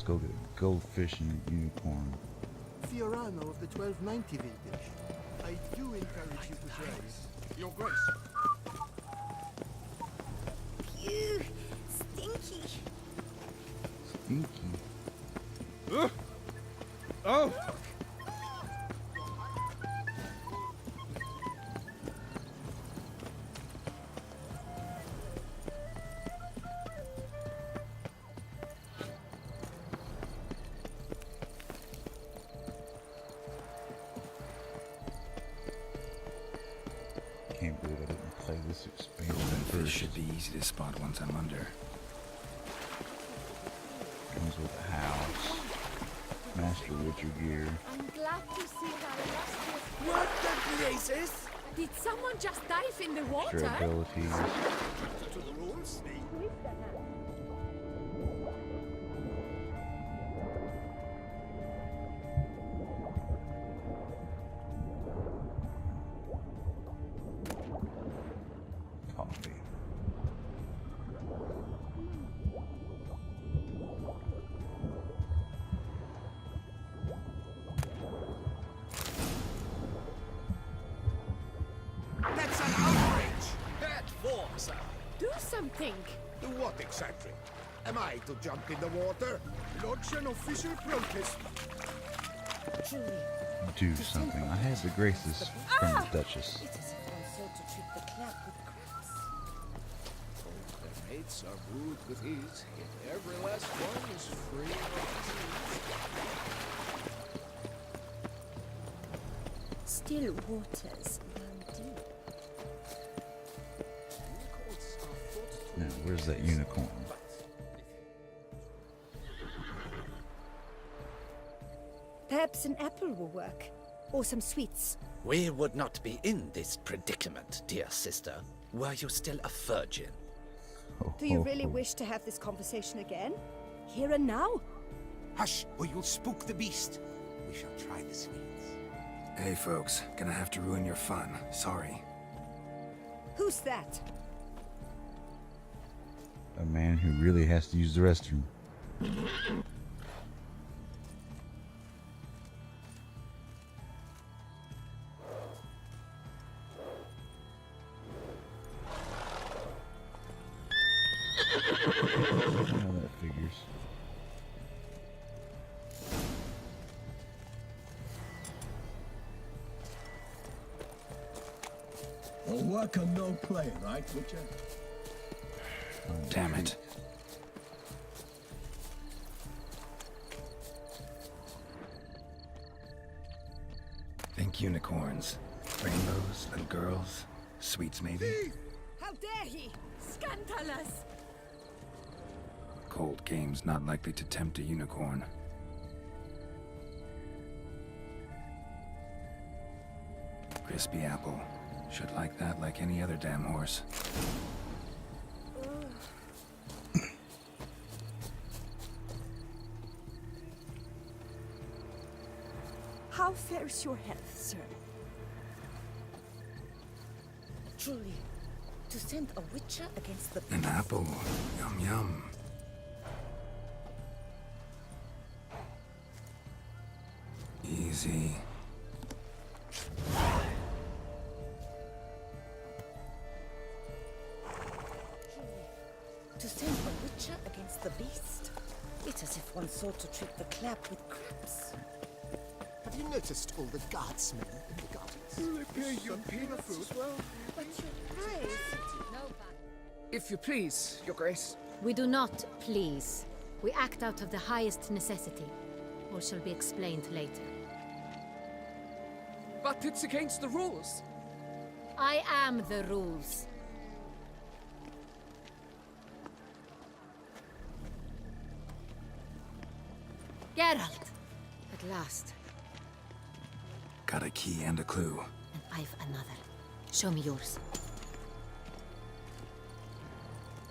go get a goldfish and a unicorn. Fiorano of the 1290 vintage. I do encourage you to try it. Your Grace. Phew, stinky. Stinky. Oh! Can't believe I didn't play this expansion This first. should be easy to spot once I'm under. Comes with a house. Master Witcher gear. I'm glad to see that illustrious... What the places? Did someone just dive in the water? Extra abilities. To the rules? Coffee. That's an outrage! Bad form, sir. Do something. Do what exactly? Am I to jump in the water? Lodge an official protest. Truly, Do something. I had the graces from the Duchess. it is if one sought to treat the clap with crabs. Their mates are wooed with ease, yet every last one is free of disease. Still waters run deep. Unicorns are thought to Now, where's that unicorn? Perhaps an apple will work. Or some sweets. We would not be in this predicament, dear sister, were you still a virgin. Do you really wish to have this conversation again? Here and now? Hush, or you'll spook the beast. We shall try the sweets. Hey folks, gonna have to ruin your fun. Sorry. Who's that? A man who really has to use the restroom. How that figures. All work and no play, right, Witcher? Damn it. Think unicorns. Rainbows, little girls, sweets maybe? How dare he! Scandalous! Cold game's not likely to tempt a unicorn. Crispy apple. Should like that like any other damn horse. How fares your health, sir? Truly, to send a witcher against the... An apple. Yum yum. Easy. To send a witcher against the beast? It's as if one sought to treat the clap with crabs. Have you noticed all the guardsmen in the gardens? They pay you peanuts as well. But your eyes... If you please, Your Grace. We do not please. We act out of the highest necessity. Or shall be explained later. But it's against the rules. I am the rules. Geralt! At last. Got a key and a clue. And I've another. Show me yours.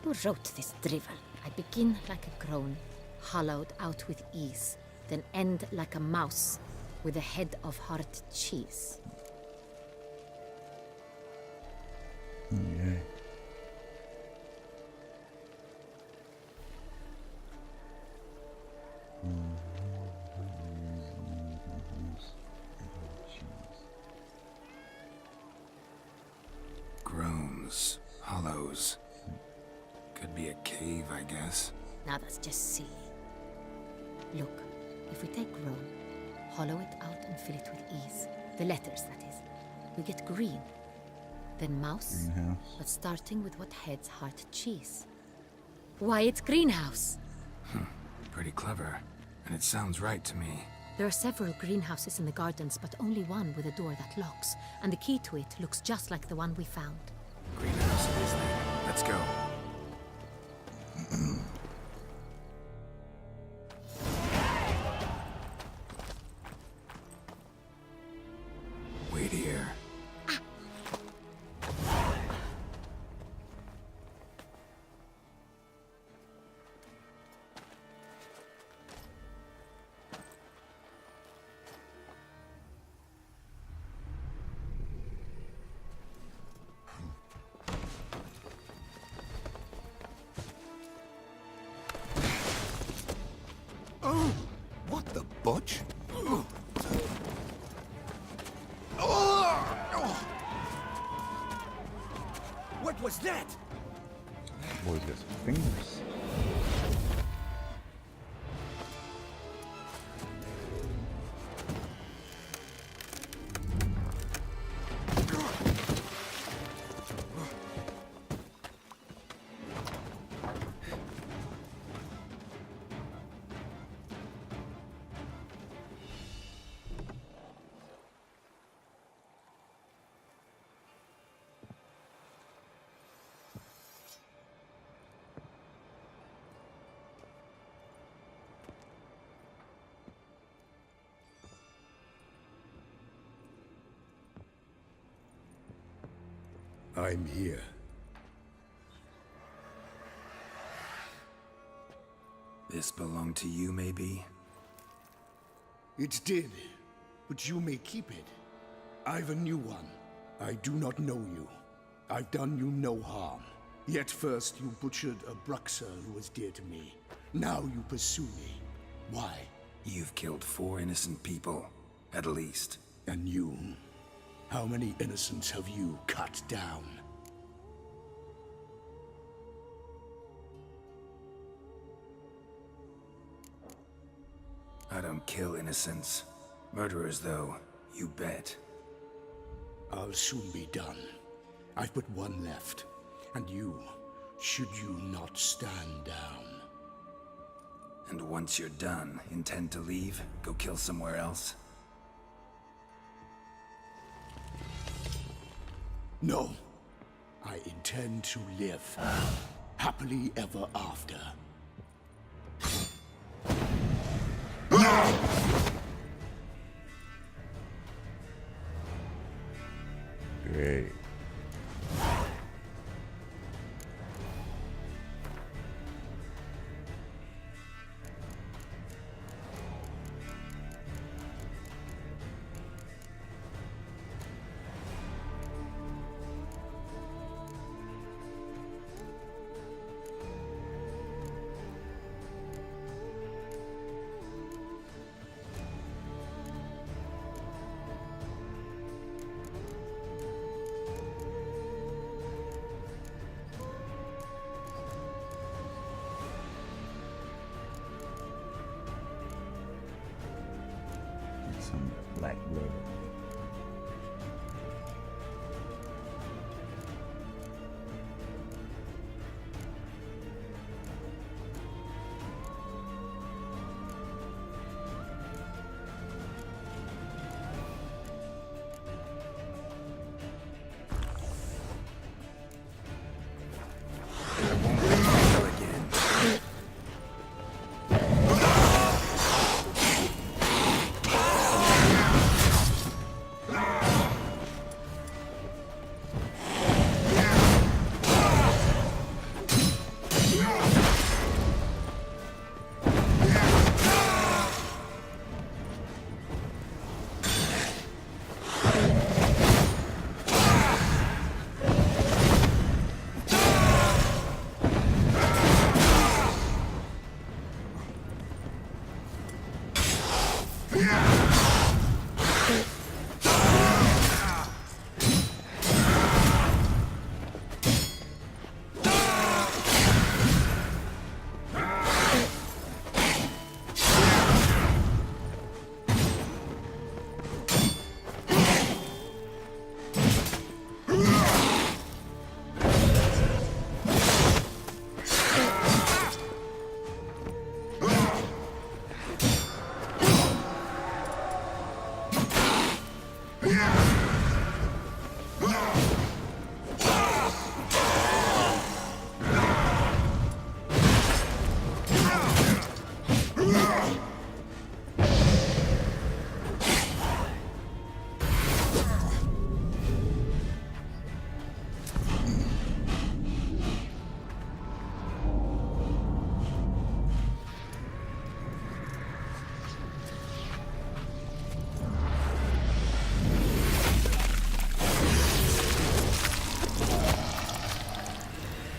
Who wrote this drivel? I begin like a crone, hollowed out with ease, then end like a mouse, with a head of hard cheese. Okay. Greenhouse. Hollows. Could be a cave, I guess. Now that's just silly. Look, if we take Rome, hollow it out and fill it with ease. The letters, that is. We get green. Then mouse, Greenhouse. but starting with what heads heart cheese. Why, it's greenhouse! Pretty clever. And it sounds right to me. There are several greenhouses in the gardens, but only one with a door that locks, and the key to it looks just like the one we found. Greenhouse it is then. Let's go. Wait here. What the butch? What was that? Boy's got some fingers. I'm here. This belonged to you, maybe? It did, but you may keep it. I've a new one. I do not know you. I've done you no harm. Yet first you butchered a Bruxer who was dear to me. Now you pursue me. Why? You've killed 4 innocent people, at least. And you? How many innocents have you cut down? I don't kill innocents. Murderers, though, you bet. I'll soon be done. I've but one left. And you, should you not stand down. And once you're done, intend to leave? Go kill somewhere else? No. I intend to live. Happily ever after. Great. Some black blood.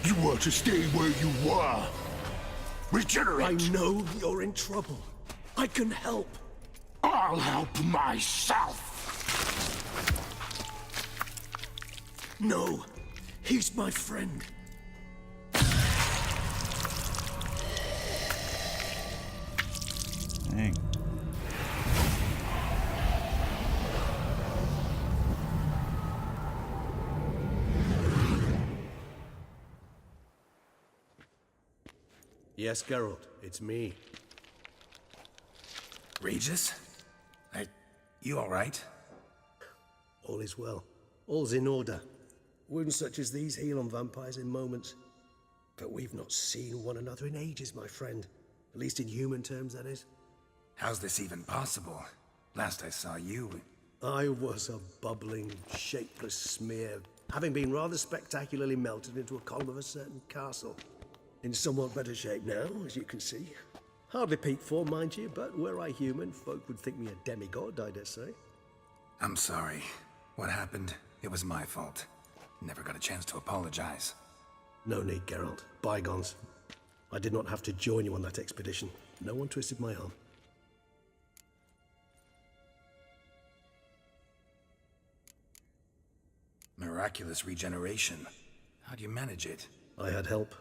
You were to stay where you were. Regenerate. I know you're in trouble. I can help. I'll help myself. No, he's my friend. Dang. Yes, Geralt, it's me. Regis? You alright? All is well. All's in order. Wounds such as these heal on vampires in moments. But we've not seen one another in ages, my friend. At least in human terms, that is. How's this even possible? Last I saw you... I was a bubbling, shapeless smear, having been rather spectacularly melted into a column of a certain castle. In somewhat better shape now, as you can see. Hardly peak form, mind you, but were I human, folk would think me a demigod, I dare say. I'm sorry. What happened? It was my fault. Never got a chance to apologize. No need, Geralt. Bygones. I did not have to join you on that expedition. No one twisted my arm. Miraculous regeneration. How do you manage it? I had help.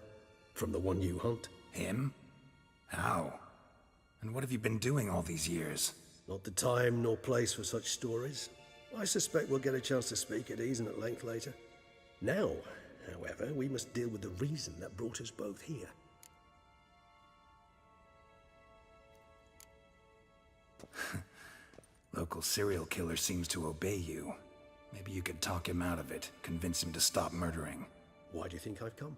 From the one you hunt. Him? How? And what have you been doing all these years? Not the time nor place for such stories. I suspect we'll get a chance to speak at ease and at length later. Now, however, we must deal with the reason that brought us both here. Local serial killer seems to obey you. Maybe you could talk him out of it, convince him to stop murdering. Why do you think I've come?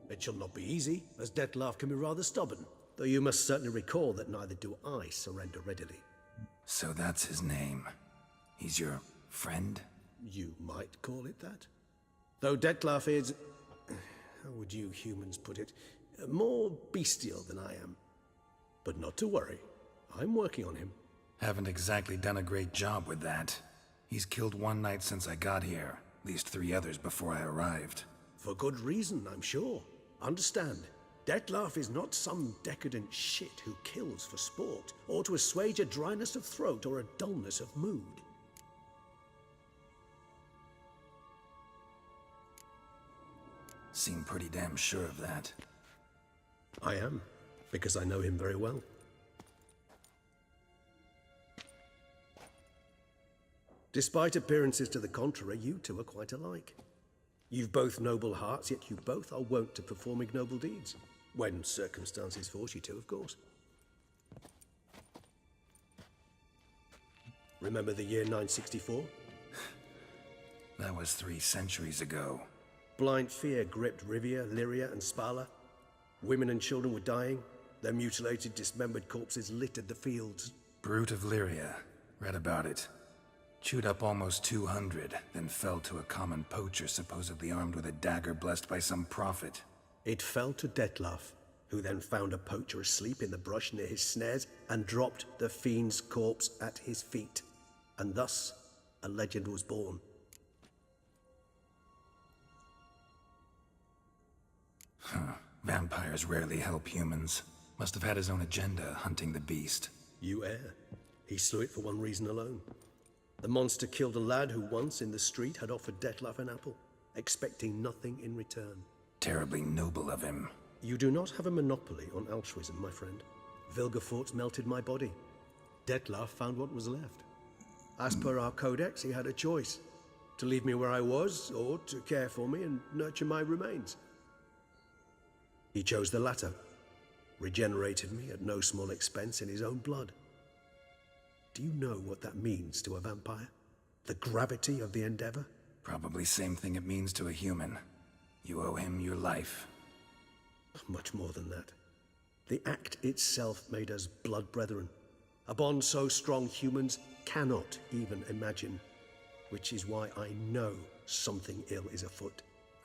It shall not be easy, as Dettlaff can be rather stubborn. Though you must certainly recall that neither do I surrender readily. So that's his name. He's your friend? You might call it that. Though Dettlaff is... how would you humans put it? More bestial than I am. But not to worry. I'm working on him. Haven't exactly done a great job with that. He's killed one knight since I got here. At least 3 others before I arrived. For good reason, I'm sure. Understand, Dettlaff is not some decadent shit who kills for sport, or to assuage a dryness of throat or a dullness of mood. Seem pretty damn sure of that. I am, because I know him very well. Despite appearances to the contrary, you two are quite alike. You've both noble hearts, yet you both are wont to perform ignoble deeds. When circumstances force you to, of course. Remember the year 964? That was 3 centuries ago. Blind fear gripped Rivia, Lyria, and Spala. Women and children were dying. Their mutilated, dismembered corpses littered the fields. Brute of Lyria. Read about it. Chewed up almost 200, then fell to a common poacher supposedly armed with a dagger blessed by some prophet. It fell to Dettlaff, who then found a poacher asleep in the brush near his snares and dropped the fiend's corpse at his feet. And thus, a legend was born. Vampires rarely help humans. Must have had his own agenda, hunting the beast. You err. He slew it for one reason alone. The monster killed a lad who once in the street had offered Dettlaff an apple, expecting nothing in return. Terribly noble of him. You do not have a monopoly on altruism, my friend. Vilgefortz melted my body. Dettlaff found what was left. As per our codex, he had a choice. To leave me where I was, or to care for me and nurture my remains. He chose the latter. Regenerated me at no small expense in his own blood. Do you know what that means to a vampire? The gravity of the endeavor? Probably same thing it means to a human. You owe him your life. Much more than that. The act itself made us blood brethren. A bond so strong humans cannot even imagine. Which is why I know something ill is afoot.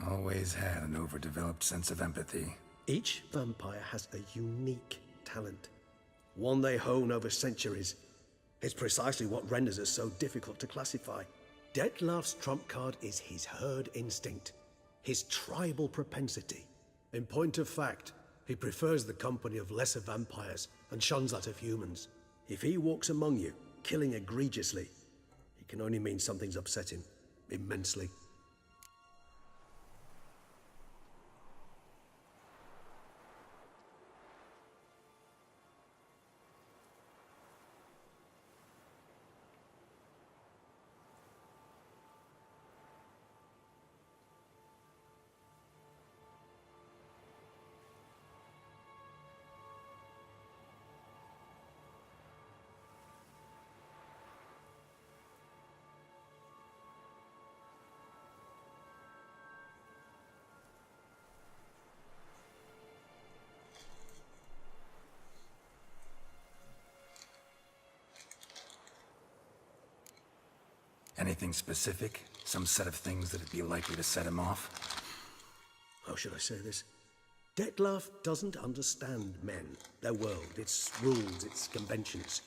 Always had an overdeveloped sense of empathy. Each vampire has a unique talent. One they hone over centuries. It's precisely what renders us so difficult to classify. Dettlaff's trump card is his herd instinct, his tribal propensity. In point of fact, he prefers the company of lesser vampires and shuns that of humans. If he walks among you, killing egregiously, it can only mean something's upset him immensely. Anything specific? Some set of things that'd be likely to set him off? How should I say this? Dettlaff doesn't understand men, their world, its rules, its conventions.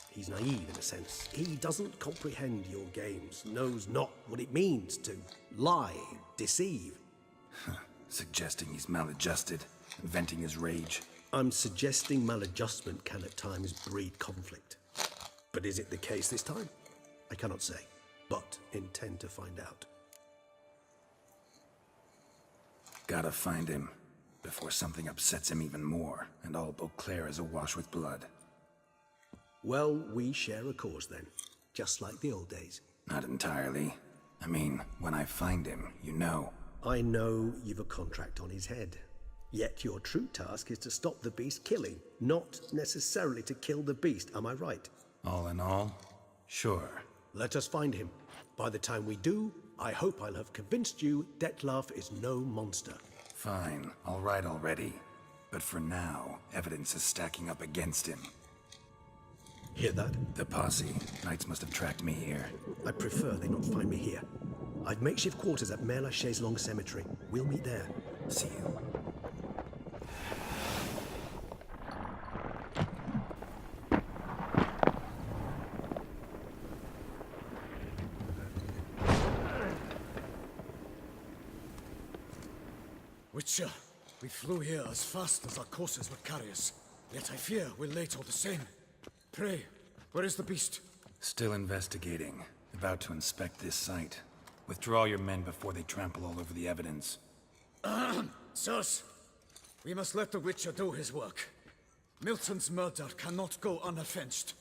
He's naive in a sense. He doesn't comprehend your games, knows not what it means to lie, deceive. Suggesting he's maladjusted, and venting his rage. I'm suggesting maladjustment can at times breed conflict. But is it the case this time? I cannot say, but intend to find out. Gotta find him, before something upsets him even more, and all Beauclair is awash with blood. Well, we share a cause then, just like the old days. Not entirely. I mean, when I find him, you know. I know you've a contract on his head. Yet your true task is to stop the beast killing, not necessarily to kill the beast, am I right? All in all, sure. Let us find him. By the time we do, I hope I'll have convinced you Dettlaff is no monster. Fine, all right already. But for now, evidence is stacking up against him. Hear that? The posse. Knights must have tracked me here. I prefer they not find me here. I've makeshift quarters at Mère Lachaise Long Cemetery. We'll meet there. See you. Witcher, we flew here as fast as our courses would carry us. Yet I fear we're late all the same. Pray, where is the beast? Still investigating. About to inspect this site. Withdraw your men before they trample all over the evidence. Sirs, we must let the Witcher do his work. Milton's murder cannot go unavenged.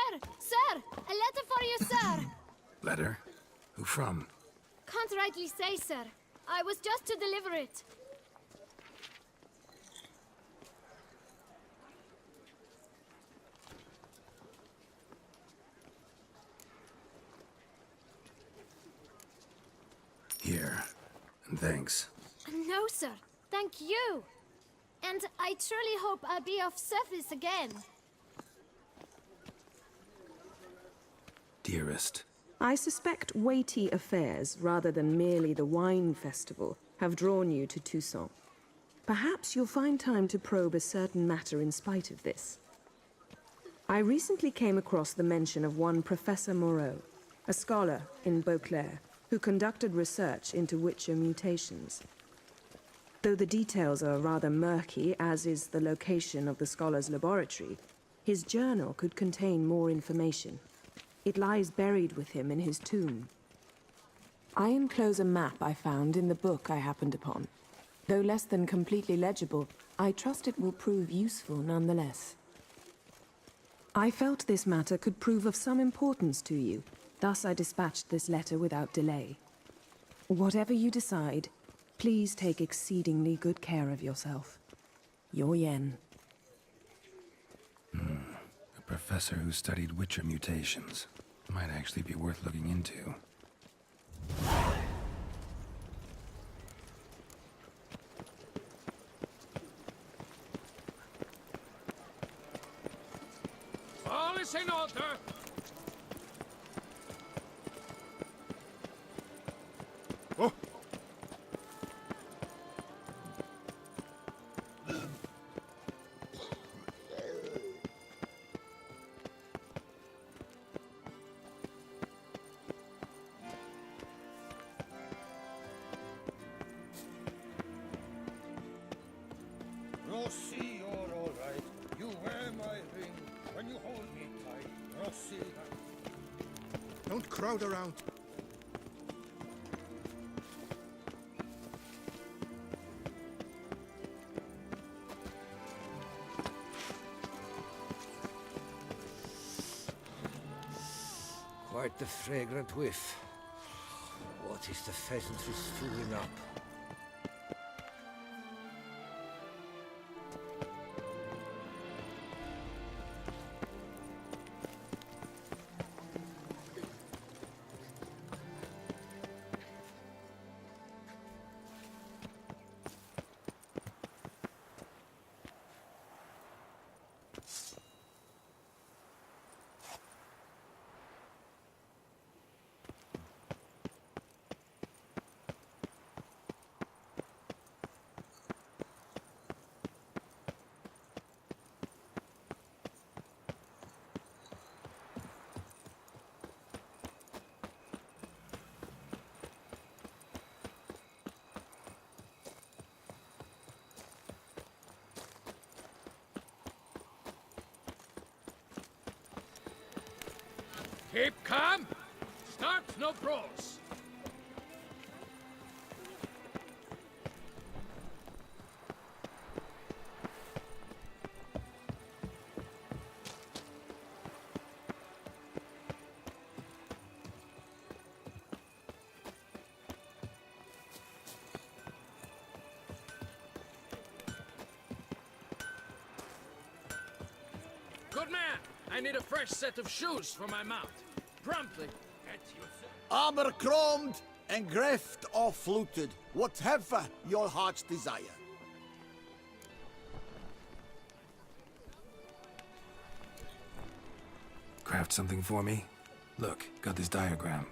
Sir! Sir! A letter for you, sir! Letter? Who from? Can't rightly say, sir. I was just to deliver it. Here. And thanks. No, sir. Thank you. And I truly hope I'll be of service again. Dearest. I suspect weighty affairs, rather than merely the wine festival, have drawn you to Toussaint. Perhaps you'll find time to probe a certain matter in spite of this. I recently came across the mention of one Professor Moreau, a scholar in Beauclair, who conducted research into Witcher mutations. Though the details are rather murky, as is the location of the scholar's laboratory, his journal could contain more information. It lies buried with him in his tomb. I enclose a map I found in the book I happened upon. Though less than completely legible, I trust it will prove useful nonetheless. I felt this matter could prove of some importance to you, thus I dispatched this letter without delay. Whatever you decide, please take exceedingly good care of yourself. Your Yen. A professor who studied Witcher mutations. Might actually be worth looking into. All is in order. Oh! Rossi, you're all right. You wear my ring when you hold me tight. Rossi. Don't crowd around. Quite the fragrant whiff. What is the pheasantry stewing up? Keep calm. Start no brawls. Good man. I need a fresh set of shoes for my mount. Promptly. Armor chromed, and greft or fluted, whatever your heart's desire. Craft something for me? Look, got this diagram.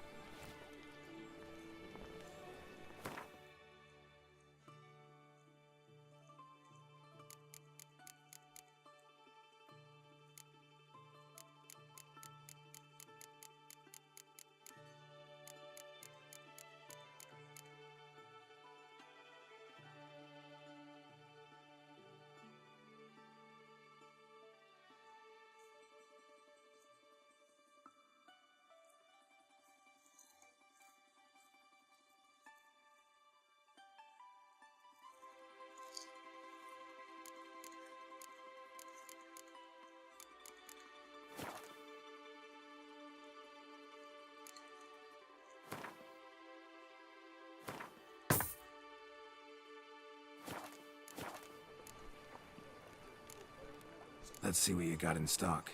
Let's see what you got in stock.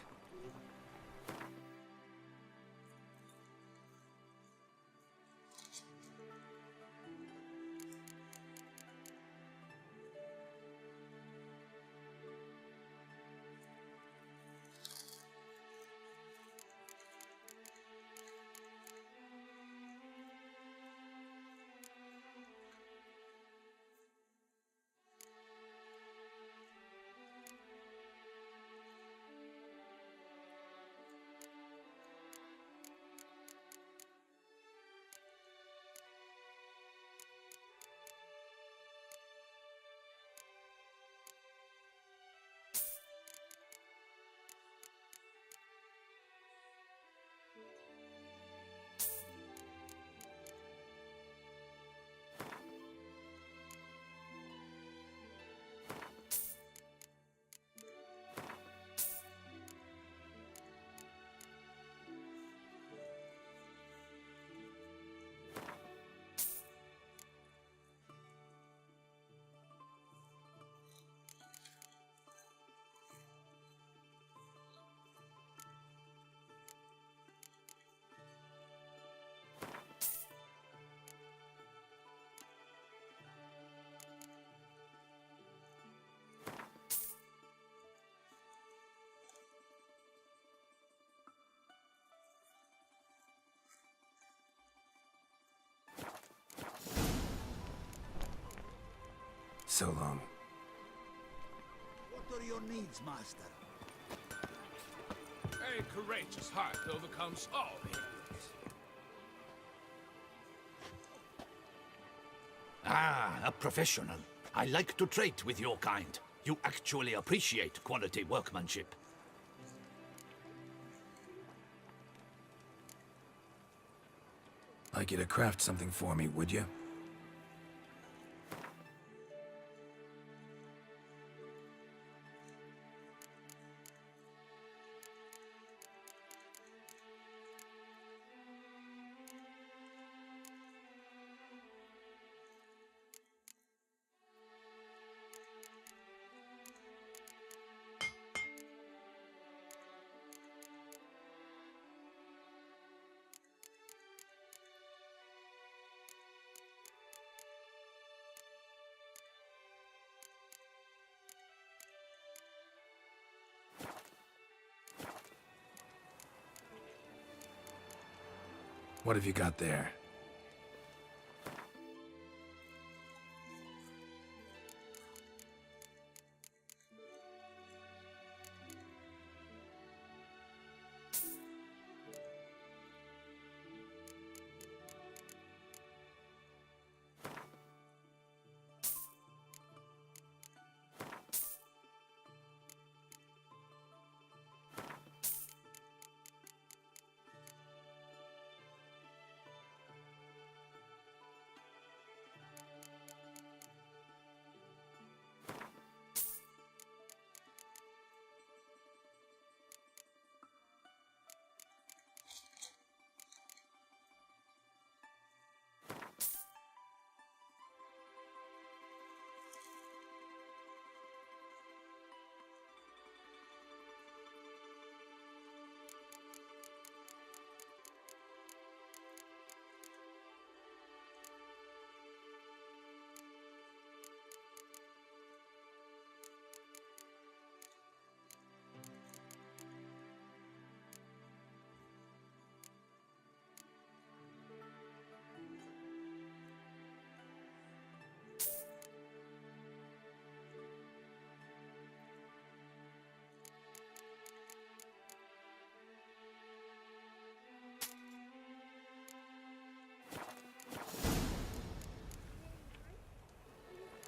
So long. What are your needs, master? A courageous heart overcomes all hindrance. Ah, a professional. I like to trade with your kind. You actually appreciate quality workmanship. Like you to craft something for me, would you? What have you got there?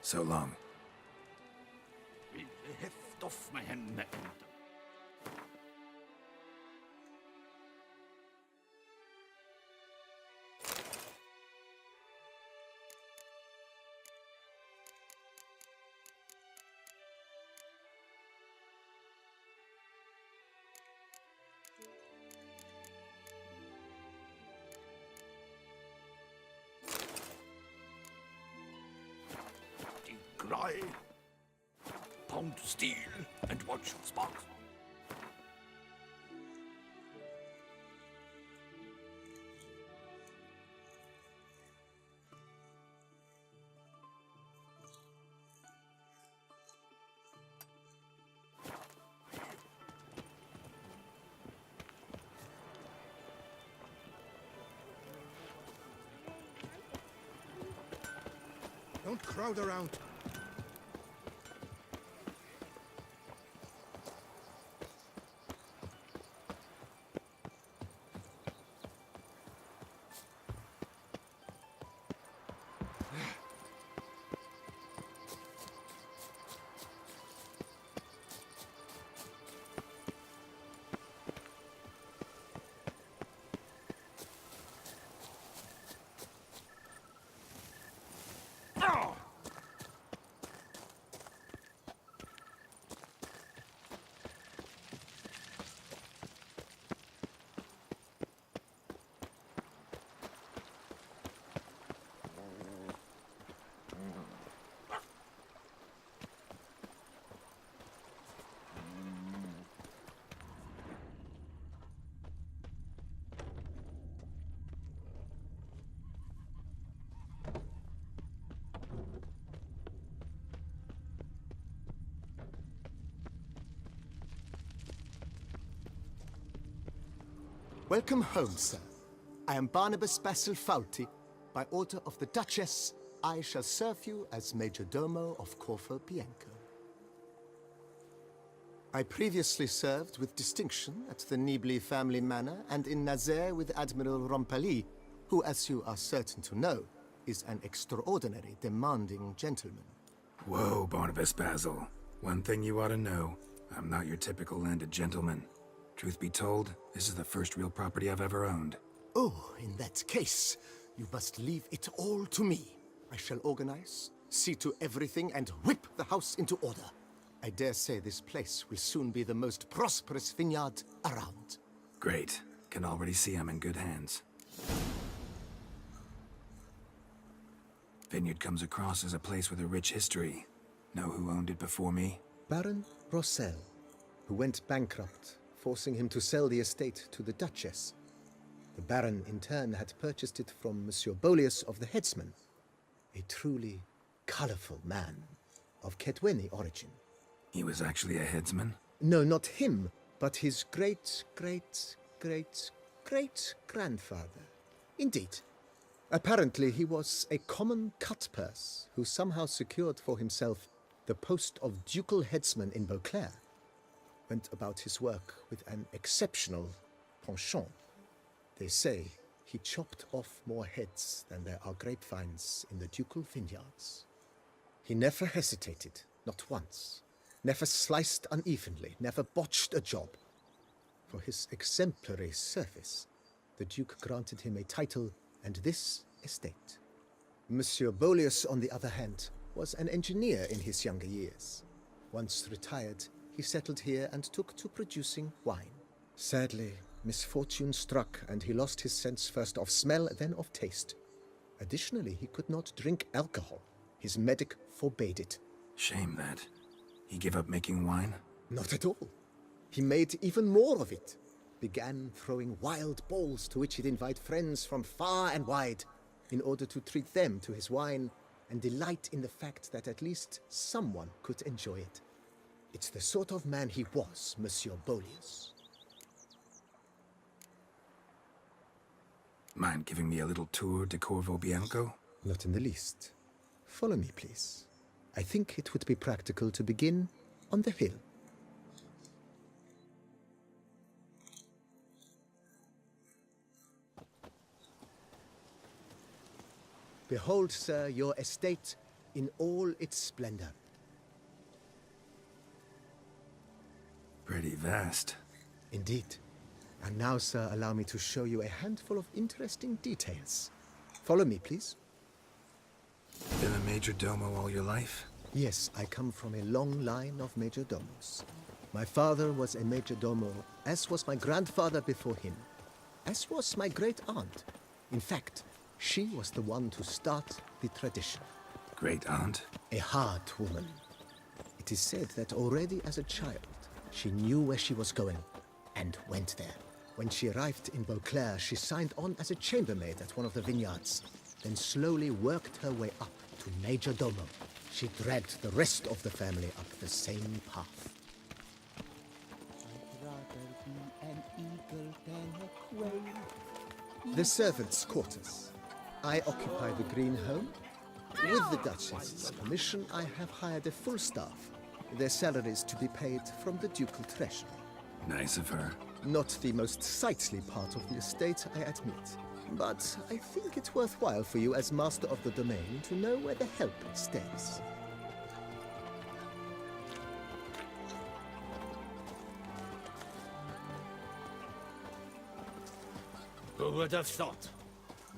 So long. Heft off my hand. Grai. down to steal and watch sparks. Don't crowd around. Welcome home, sir. I am Barnabas Basil Fawlty. By order of the Duchess, I shall serve you as Major Domo of Corvo Bianco. I previously served with distinction at the Nibli family manor and in Nazaire with Admiral Rompali, who, as you are certain to know, is an extraordinary, demanding gentleman. Whoa, Barnabas Basil. One thing you ought to know. I'm not your typical landed gentleman. Truth be told, this is the first real property I've ever owned. Oh, in that case, you must leave it all to me. I shall organize, see to everything, and whip the house into order. I dare say this place will soon be the most prosperous vineyard around. Great. Can already see I'm in good hands. Vineyard comes across as a place with a rich history. Know who owned it before me? Baron Rossel, who went bankrupt, forcing him to sell the estate to the Duchess. The Baron, in turn, had purchased it from Monsieur Bolius of the Headsman, a truly colorful man of Ketweni origin. He was actually a headsman? No, not him, but his great-great-great-great-grandfather. Indeed. Apparently, he was a common cutpurse who somehow secured for himself the post of ducal headsman in Beauclair. Went about his work with an exceptional penchant. They say he chopped off more heads than there are grapevines in the ducal vineyards. He never hesitated, not once. Never sliced unevenly, never botched a job. For his exemplary service, the Duke granted him a title and this estate. Monsieur Bolius, on the other hand, was an engineer in his younger years. Once retired, he settled here and took to producing wine. Sadly, misfortune struck and he lost his sense first of smell, then of taste. Additionally, he could not drink alcohol. His medic forbade it. Shame that. He gave up making wine? Not at all. He made even more of it. Began throwing wild balls to which he'd invite friends from far and wide in order to treat them to his wine and delight in the fact that at least someone could enjoy it. It's the sort of man he was, Monsieur Bolius. Mind giving me a little tour de Corvo Bianco? Not in the least. Follow me, please. I think it would be practical to begin on the hill. Behold, sir, your estate in all its splendor. Pretty vast. Indeed. And now, sir, allow me to show you a handful of interesting details. Follow me, please. Been a major domo all your life? Yes, I come from a long line of major domos. My father was a major domo, as was my grandfather before him, as was my great-aunt. In fact, she was the one to start the tradition. Great-aunt? A hard woman. It It is said that already as a child, she knew where she was going and went there. When she arrived in Beauclair, she signed on as a chambermaid at one of the vineyards, then slowly worked her way up to Major Domo. She dragged the rest of the family up the same path. I'd rather be an eagle than a quail. The servants' quarters. I occupy the green home. With the Duchess's permission, I have hired a full staff. Their salaries to be paid from the ducal treasury. Nice of her. Not the most sightly part of the estate, I admit. But I think it's worthwhile for you as master of the domain to know where the help stays. Who would have thought?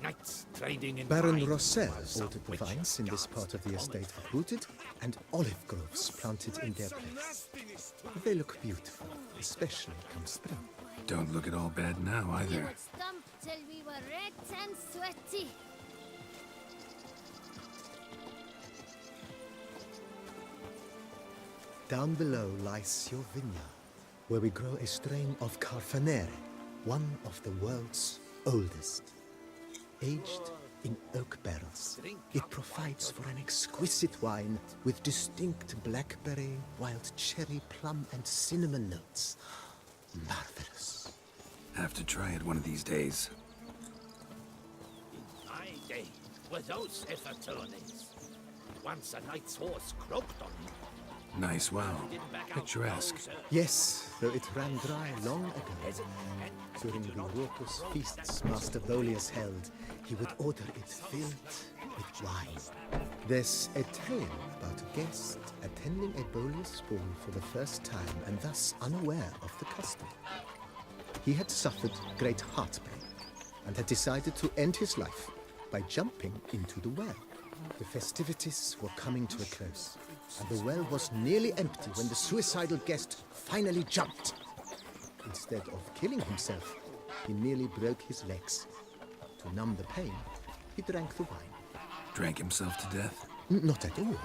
Knights trading in Baron wine Rossel for some ordered the witch vines in this part of the estate uprooted and olive groves planted in their place. They look beautiful, especially come spring. Don't look at all bad now, We either. would stump till we were red and sweaty. Down below lies your vineyard, where we grow a strain of Carfanere, one of the world's oldest. Aged in oak barrels, it provides for an exquisite wine with distinct blackberry, wild cherry, plum, and cinnamon notes. Marvelous. Have to try it one of these days. In my day were those heifer tourneys. Once a knight's horse croaked on him. Nice wow. Picturesque. Yes, though it ran dry long ago. During the raucous feasts Master Bolius held, he would order it filled with wine. There's a tale about a guest attending a Bolius spoon for the first time and thus unaware of the custom. He had suffered great heartbreak and had decided to end his life by jumping into the well. The festivities were coming to a close, and the well was nearly empty when the suicidal guest finally jumped. Instead of killing himself, he merely broke his legs. To numb the pain, he drank the wine. Drank himself to death? Not at all.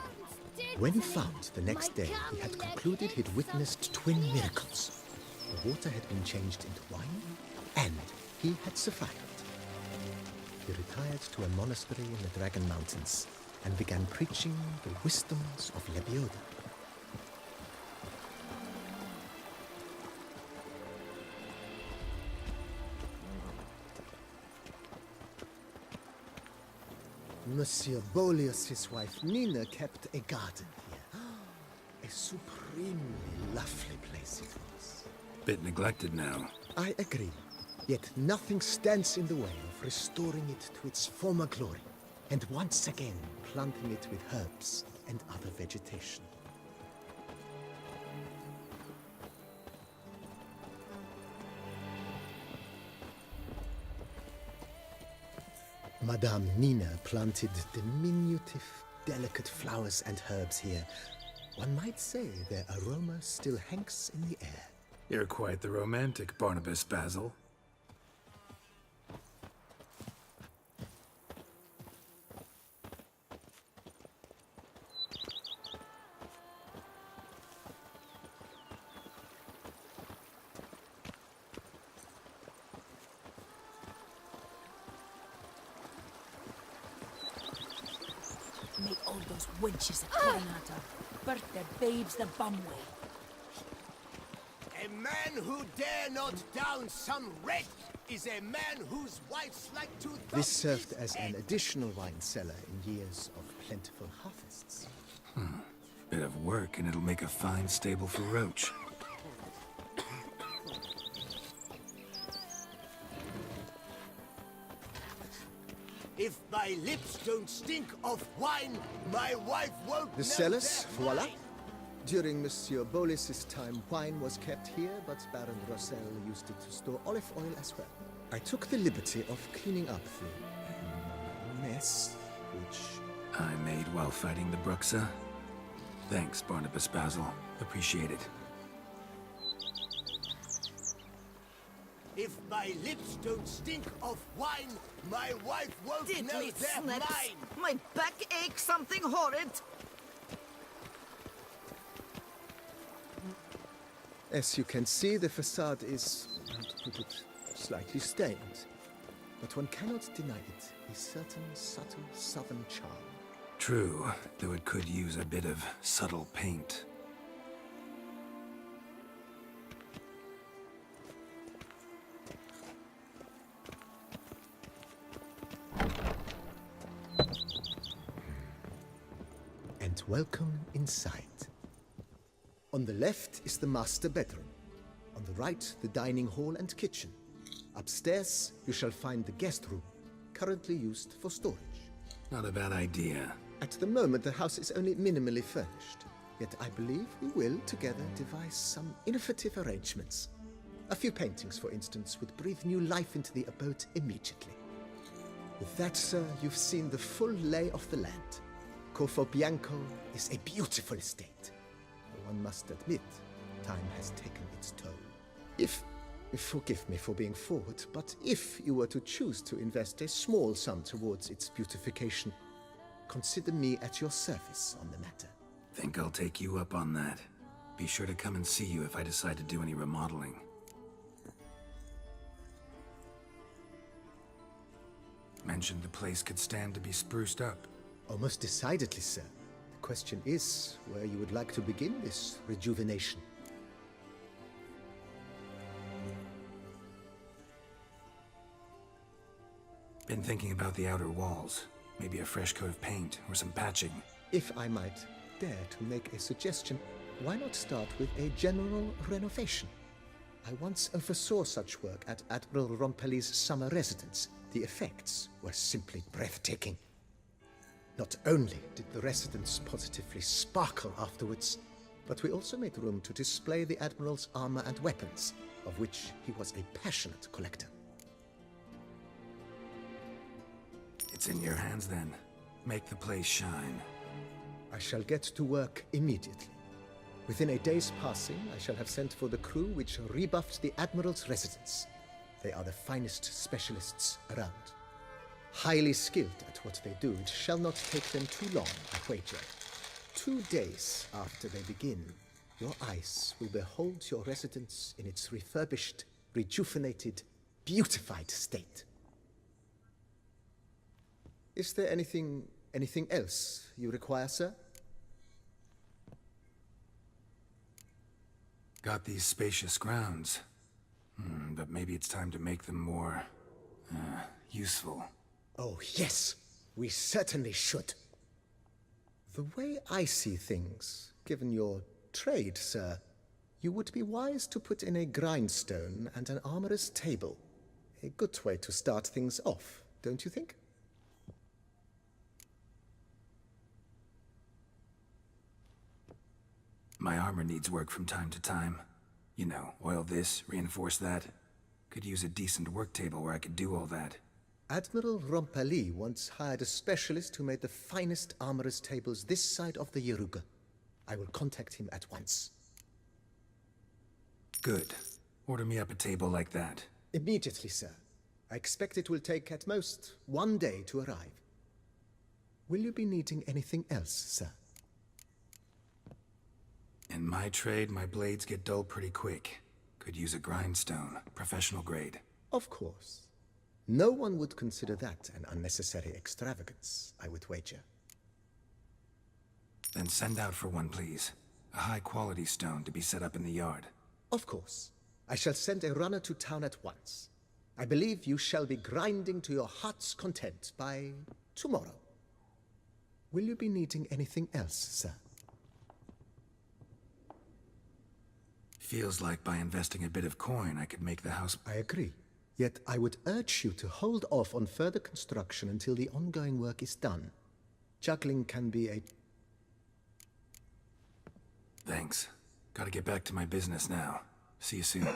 When found the next day, he had concluded he'd witnessed twin miracles. The water had been changed into wine, and he had survived. He retired to a monastery in the Dragon Mountains and began preaching the wisdoms of Lebioda. Monsieur Bolius' wife Nina kept a garden here. A supremely lovely place it was. Bit neglected now. I agree. Yet nothing stands in the way of restoring it to its former glory, and once again planting it with herbs and other vegetation. Madame Nina planted diminutive, delicate flowers and herbs here. One might say their aroma still hangs in the air. You're quite the romantic, Barnabas Basil. May all those wenches at Coronata birth their babes the bum way. A man who dare not down some wretch is a man whose wife's like to... This served as an additional wine cellar in years of plentiful harvests. Bit of work and it'll make a fine stable for Roach. If my lips don't stink of wine, my wife won't The know cellars, they're voila. mine. During Monsieur Bolis's time, wine was kept here, but Baron Rossel used it to store olive oil as well. I took the liberty of cleaning up the mess, which... I made while fighting the Bruxa. Thanks, Barnabas Basil. Appreciate it. If my lips don't stink of wine, my wife won't know Diddly they're snips! mine. My back aches something horrid. As you can see, the facade is, how to put it, slightly stained. But one cannot deny it, a certain subtle southern charm. True, though it could use a bit of subtle paint. And welcome inside. On the left is the master bedroom. On the right, the dining hall and kitchen. Upstairs, you shall find the guest room, currently used for storage. Not a bad idea. At the moment, the house is only minimally furnished. Yet I believe we will, together, devise some innovative arrangements. A few paintings, for instance, would breathe new life into the abode immediately. With that, sir, you've seen the full lay of the land. Corvo Bianco is a beautiful estate. One must admit, time has taken its toll. Forgive me for being forward, but if you were to choose to invest a small sum towards its beautification, consider me at your service on the matter. Think I'll take you up on that. Be sure to come and see you if I decide to do any remodeling. Mentioned the place could stand to be spruced up. Almost decidedly, sir. The question is where you would like to begin this rejuvenation. Been thinking about the outer walls. Maybe a fresh coat of paint or some patching. If I might dare to make a suggestion, why not start with a general renovation? I once oversaw such work at Admiral Rompelli's summer residence. The effects were simply breathtaking. Not only did the residence positively sparkle afterwards, but we also made room to display the Admiral's armor and weapons, of which he was a passionate collector. It's in your hands then. Make the place shine. I shall get to work immediately. Within a day's passing, I shall have sent for the crew which rebuffed the Admiral's residence. They are the finest specialists around. Highly skilled at what they do, it shall not take them too long, I wager. 2 days after they begin, your eyes will behold your residence in its refurbished, rejuvenated, beautified state. Is there anything else you require, sir? Got these spacious grounds. But maybe it's time to make them more, useful. Oh, yes. We certainly should. The way I see things, given your trade, sir, you would be wise to put in a grindstone and an armorer's table. A good way to start things off, don't you think? My armor needs work from time to time. You know, oil this, reinforce that. Could use a decent work table where I could do all that. Admiral Rompelli once hired a specialist who made the finest armorer's tables this side of the Yaruga. I will contact him at once. Good. Order me up a table like that. Immediately, sir. I expect it will take at most 1 day to arrive. Will you be needing anything else, sir? In my trade, my blades get dull pretty quick. Could use a grindstone, professional grade. Of course. No one would consider that an unnecessary extravagance, I would wager. Then send out for one, please. A high-quality stone to be set up in the yard. Of course. I shall send a runner to town at once. I believe you shall be grinding to your heart's content by tomorrow. Will you be needing anything else, sir? Feels like by investing a bit of coin, I could make the house... I agree. Yet I would urge you to hold off on further construction until the ongoing work is done. Juggling can be a... Thanks. Gotta get back to my business now. See you soon.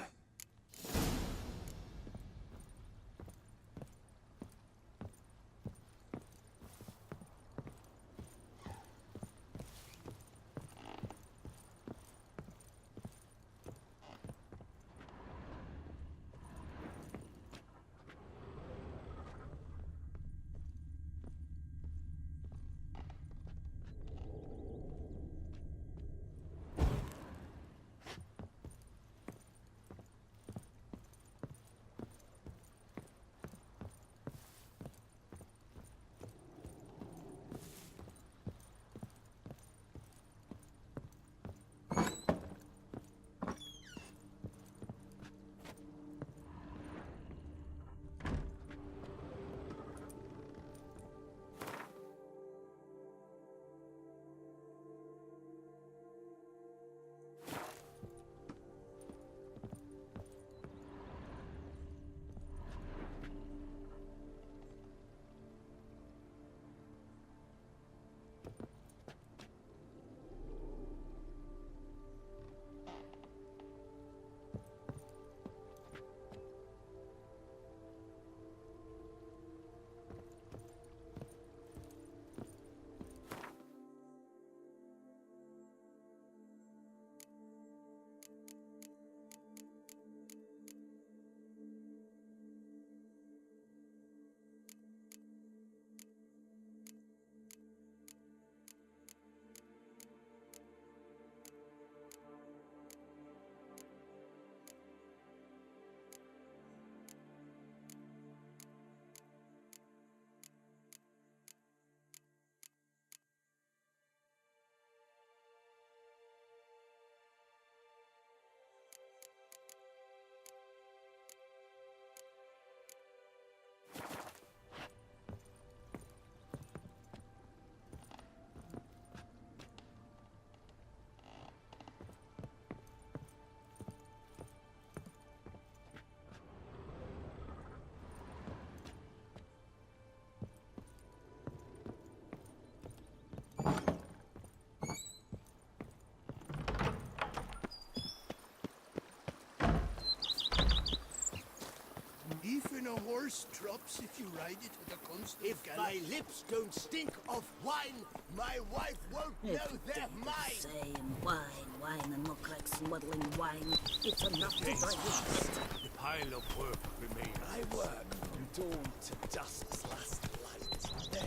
worse drops if you ride it at a constant If my lips don't stink of wine, my wife won't know they're mine. Saying wine, and look like smuggling wine. It's enough to drive you mad. The pile of work remains. I work from dawn to dusk's last light. There.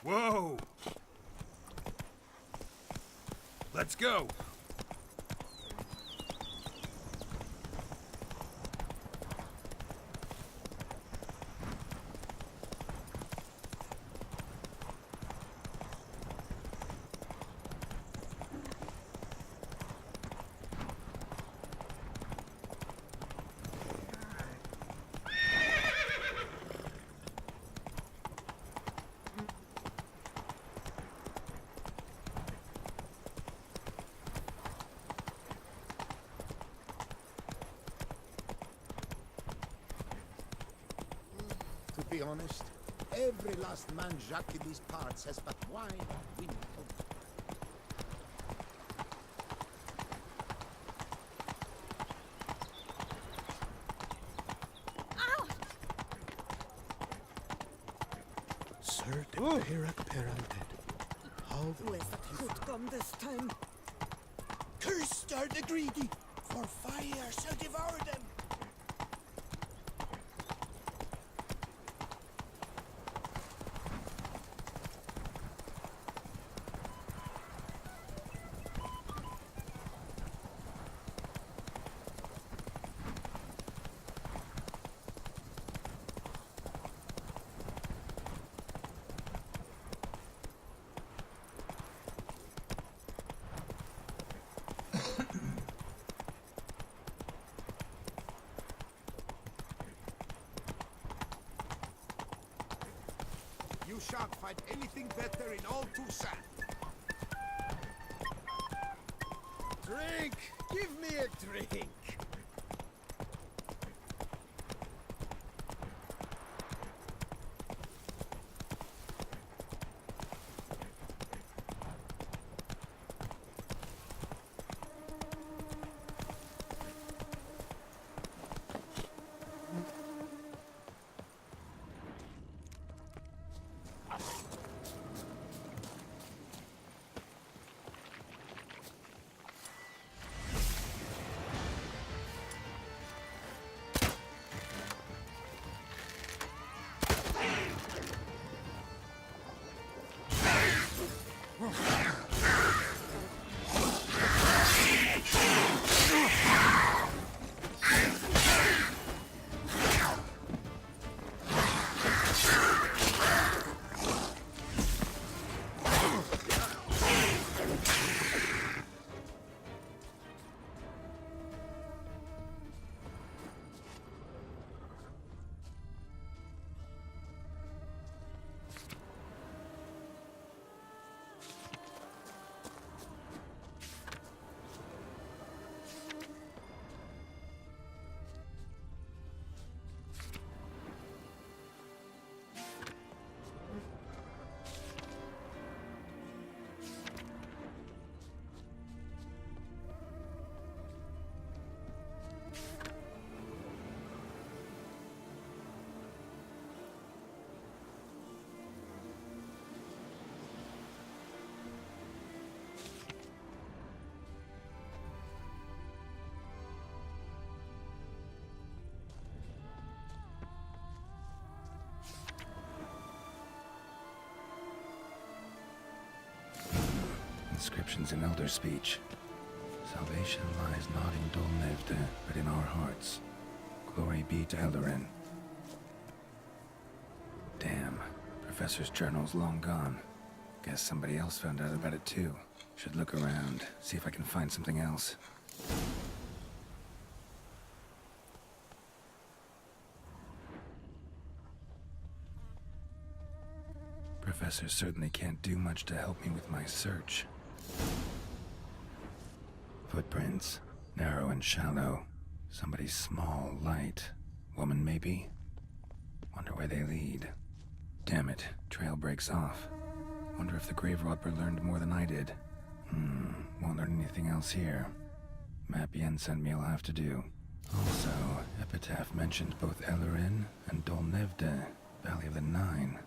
Whoa! Let's go! To be honest, every last man Jacques in these parts has but wine and wind. Sir de Perac Peranted. How the Where's that hoot gone this time? Cursed are the greedy, for fire shall devour them. You shan't find anything better in all Toussaint. Drink! Give me a drink! Inscriptions in Elder speech. Salvation lies not in Dolnevde, but in our hearts. Glory be to Eldarin. Damn. Professor's journal's long gone. Guess somebody else found out about it too. Should look around, see if I can find something else. professor certainly can't do much to help me with my search. Footprints. Narrow and shallow. Somebody small, light. Woman, maybe? Wonder where they lead. Damn it, trail breaks off. Wonder if the Grave Robber learned more than I did. Won't learn anything else here. Map Yen sent me will have to do. Also, Epitaph mentioned both Ellerin and Dolnevde, Valley of the Nine.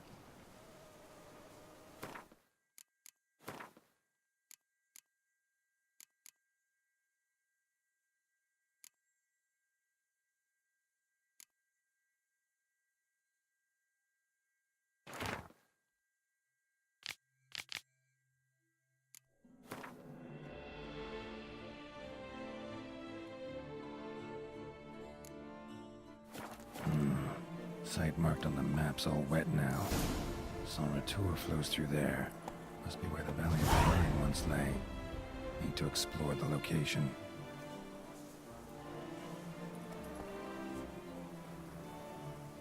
Site marked on the map's all wet now. Sans Retour flows through there. Must be where the Valley of the Nine once lay. Need to explore the location.